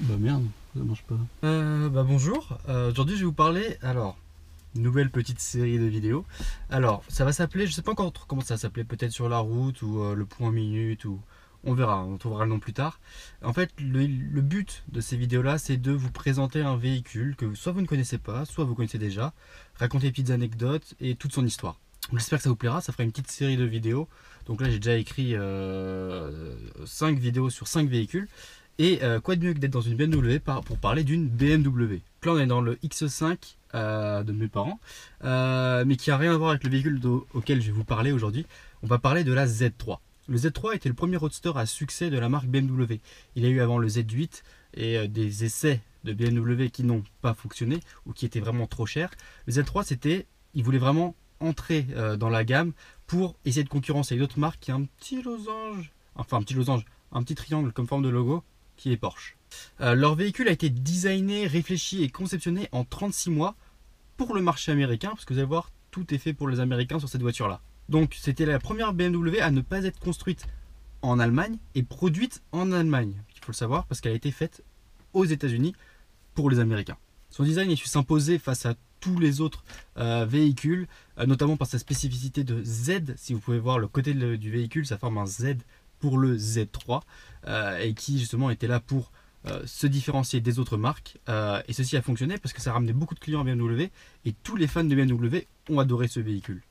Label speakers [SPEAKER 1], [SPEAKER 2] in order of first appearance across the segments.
[SPEAKER 1] Bah merde, ça marche pas.
[SPEAKER 2] Bonjour, aujourd'hui je vais vous parler, nouvelle petite série de vidéos. Alors, ça va s'appeler, je sais pas encore comment ça va s'appeler, peut-être sur la route ou le point minute ou on verra, on trouvera le nom plus tard. En fait, le but de ces vidéos-là, c'est de vous présenter un véhicule que soit vous ne connaissez pas, soit vous connaissez déjà, raconter des petites anecdotes et toute son histoire. J'espère que ça vous plaira, ça fera une petite série de vidéos. Donc là, j'ai déjà écrit 5 vidéos sur 5 véhicules. Et quoi de mieux que d'être dans une BMW pour parler d'une BMW. Donc là on est dans le X5 de mes parents, mais qui n'a rien à voir avec le véhicule auquel je vais vous parler aujourd'hui. On va parler de la Z3. Le Z3 était le premier roadster à succès de la marque BMW. Il y a eu avant le Z8 et des essais de BMW qui n'ont pas fonctionné ou qui étaient vraiment trop chers. Le Z3 il voulait vraiment entrer dans la gamme pour essayer de concurrencer avec d'autres marques qui ont un petit losange, un petit triangle comme forme de logo, qui est Porsche. Leur véhicule a été designé, réfléchi et conceptionné en 36 mois pour le marché américain, parce que vous allez voir, tout est fait pour les Américains sur cette voiture-là. Donc c'était la première BMW à ne pas être construite en Allemagne et produite en Allemagne. Il faut le savoir, parce qu'elle a été faite aux États-Unis pour les Américains. Son design a su s'imposer face à tous les autres véhicules, notamment par sa spécificité de Z. Si vous pouvez voir le côté du véhicule, ça forme un Z pour le Z3 et qui justement était là pour se différencier des autres marques et ceci a fonctionné parce que ça a ramené beaucoup de clients à BMW et tous les fans de BMW ont adoré ce véhicule.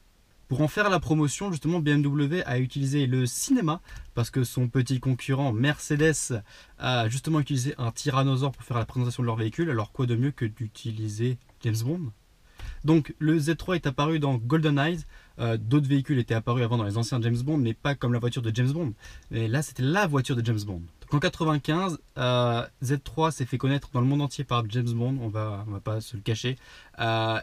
[SPEAKER 2] Pour en faire la promotion, justement, BMW a utilisé le cinéma parce que son petit concurrent Mercedes a justement utilisé un tyrannosaure pour faire la présentation de leur véhicule. Alors quoi de mieux que d'utiliser James Bond? Donc le Z3 est apparu dans GoldenEye, d'autres véhicules étaient apparus avant dans les anciens James Bond, mais pas comme la voiture de James Bond. Mais là c'était la voiture de James Bond. Donc en 95, Z3 s'est fait connaître dans le monde entier par James Bond, on va pas se le cacher,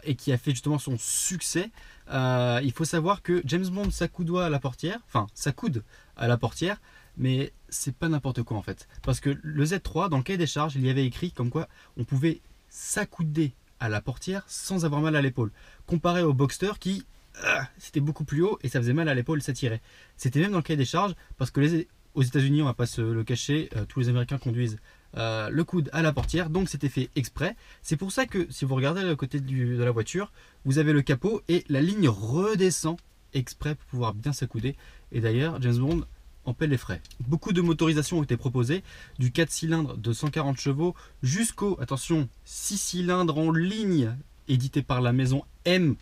[SPEAKER 2] et qui a fait justement son succès. Il faut savoir que James Bond s'accoudoie à la portière, s'accoude à la portière, mais c'est pas n'importe quoi en fait. Parce que le Z3, dans le cahier des charges, il y avait écrit comme quoi on pouvait s'accouder à la portière sans avoir mal à l'épaule, comparé au Boxster qui c'était beaucoup plus haut et ça faisait mal à l'épaule, ça tirait. C'était même dans le cahier des charges parce que aux États-Unis, on va pas se le cacher, tous les Américains conduisent le coude à la portière, donc c'était fait exprès. C'est pour ça que si vous regardez le côté de la voiture, vous avez le capot et la ligne redescend exprès pour pouvoir bien s'accouder. Et d'ailleurs, James Bond en paie les frais. Beaucoup de motorisations ont été proposées, du 4 cylindres de 140 chevaux jusqu'au, attention, 6 cylindres en ligne, édité par la maison M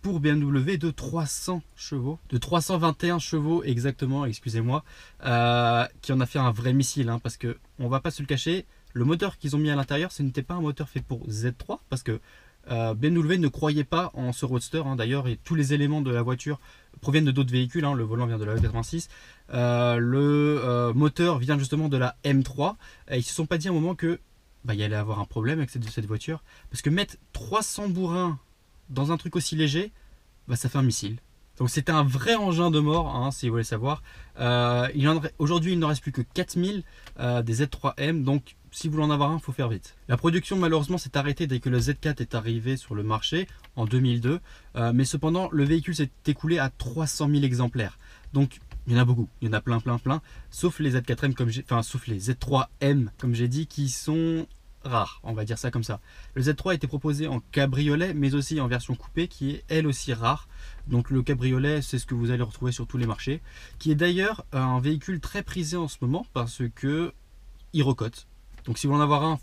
[SPEAKER 2] pour BMW de 300 chevaux, de 321 chevaux exactement, excusez-moi, qui en a fait un vrai missile, hein, parce que on va pas se le cacher, le moteur qu'ils ont mis à l'intérieur, ce n'était pas un moteur fait pour Z3, parce que BMW ne croyait pas en ce roadster, hein, d'ailleurs, et tous les éléments de la voiture proviennent de d'autres véhicules, hein, le volant vient de la E86, le moteur vient justement de la M3, et ils se sont pas dit à un moment que il allait avoir un problème avec cette voiture, parce que mettre 300 bourrins dans un truc aussi léger, ça fait un missile. Donc c'était un vrai engin de mort, hein, si vous voulez savoir. Aujourd'hui il n'en reste plus que 4000 des Z3M, donc si vous voulez en avoir un, il faut faire vite. La production malheureusement s'est arrêtée dès que le Z4 est arrivé sur le marché en 2002, mais cependant le véhicule s'est écoulé à 300 000 exemplaires. Donc il y en a beaucoup, il y en a plein, sauf les Z4M sauf les Z3M comme j'ai dit, qui sont rares, on va dire ça comme ça. Le Z3 a été proposé en cabriolet, mais aussi en version coupée, qui est elle aussi rare. Donc le cabriolet, c'est ce que vous allez retrouver sur tous les marchés, qui est d'ailleurs un véhicule très prisé en ce moment parce que il recote. Donc si vous voulez en avoir un,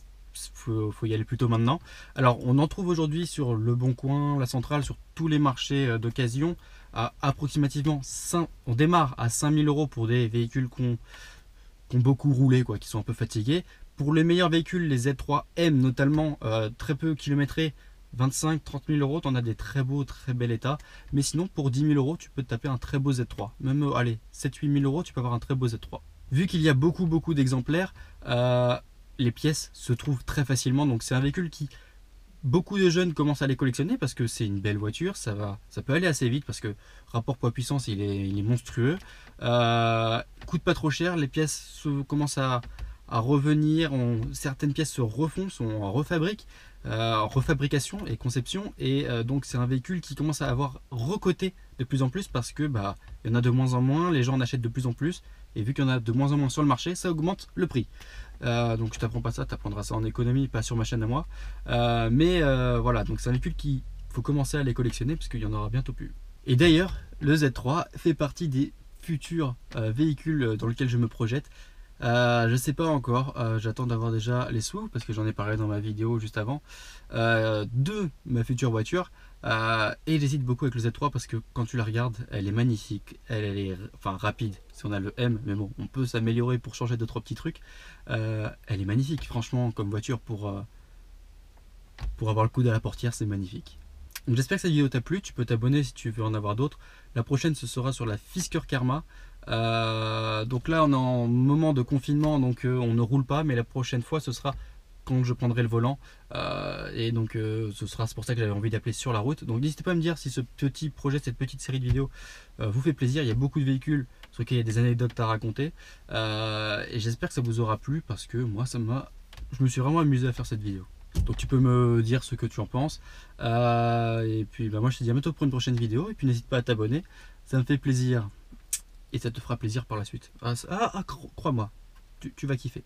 [SPEAKER 2] faut y aller plutôt maintenant. Alors on en trouve aujourd'hui sur Le Bon Coin, La Centrale, sur tous les marchés d'occasion à approximativement on démarre à 5000 € pour des véhicules qui ont beaucoup roulé, qui sont un peu fatigués. Pour les meilleurs véhicules, les Z3M notamment, très peu kilométrés, 25-30 000 €, tu en as des très beaux, très bel état. Mais sinon, pour 10 000 €, tu peux te taper un très beau Z3. Même, allez, 7-8 000 €, tu peux avoir un très beau Z3. Vu qu'il y a beaucoup d'exemplaires, les pièces se trouvent très facilement. Donc c'est un véhicule qui, beaucoup de jeunes commencent à les collectionner parce que c'est une belle voiture. Ça peut aller assez vite parce que rapport poids-puissance, il est monstrueux. Coûte pas trop cher, les pièces commencent à revenir, certaines pièces se refont, sont en refabrication et conception, et donc c'est un véhicule qui commence à avoir recoté de plus en plus parce que il y en a de moins en moins, les gens en achètent de plus en plus et vu qu'il y en a de moins en moins sur le marché, ça augmente le prix. Donc je t'apprends pas ça, tu apprendras ça en économie, pas sur ma chaîne à moi. Voilà, donc c'est un véhicule qu'il faut commencer à les collectionner parce qu'il y en aura bientôt plus. Et d'ailleurs, le Z3 fait partie des futurs véhicules dans lesquels je me projette. Je sais pas encore, j'attends d'avoir déjà les sous parce que j'en ai parlé dans ma vidéo juste avant de ma future voiture, et j'hésite beaucoup avec le Z3 parce que quand tu la regardes, elle est magnifique, elle est enfin rapide si on a le M, mais bon, on peut s'améliorer pour changer 2-3 petits trucs. Elle est magnifique, franchement, comme voiture pour avoir le coude à la portière, c'est magnifique. Donc j'espère que cette vidéo t'a plu, tu peux t'abonner si tu veux en avoir d'autres. La prochaine ce sera sur la Fisker Karma. Donc là on est en moment de confinement, donc on ne roule pas, mais la prochaine fois ce sera quand je prendrai le volant. Et donc c'est pour ça que j'avais envie d'appeler sur la route. Donc n'hésitez pas à me dire si ce petit projet, cette petite série de vidéos vous fait plaisir. Il y a beaucoup de véhicules sur lesquels il y a des anecdotes à raconter. Et j'espère que ça vous aura plu parce que moi je me suis vraiment amusé à faire cette vidéo. Donc tu peux me dire ce que tu en penses. Et puis moi je te dis à bientôt pour une prochaine vidéo. Et puis n'hésite pas à t'abonner, ça me fait plaisir. Et ça te fera plaisir par la suite. Crois-moi, tu vas kiffer.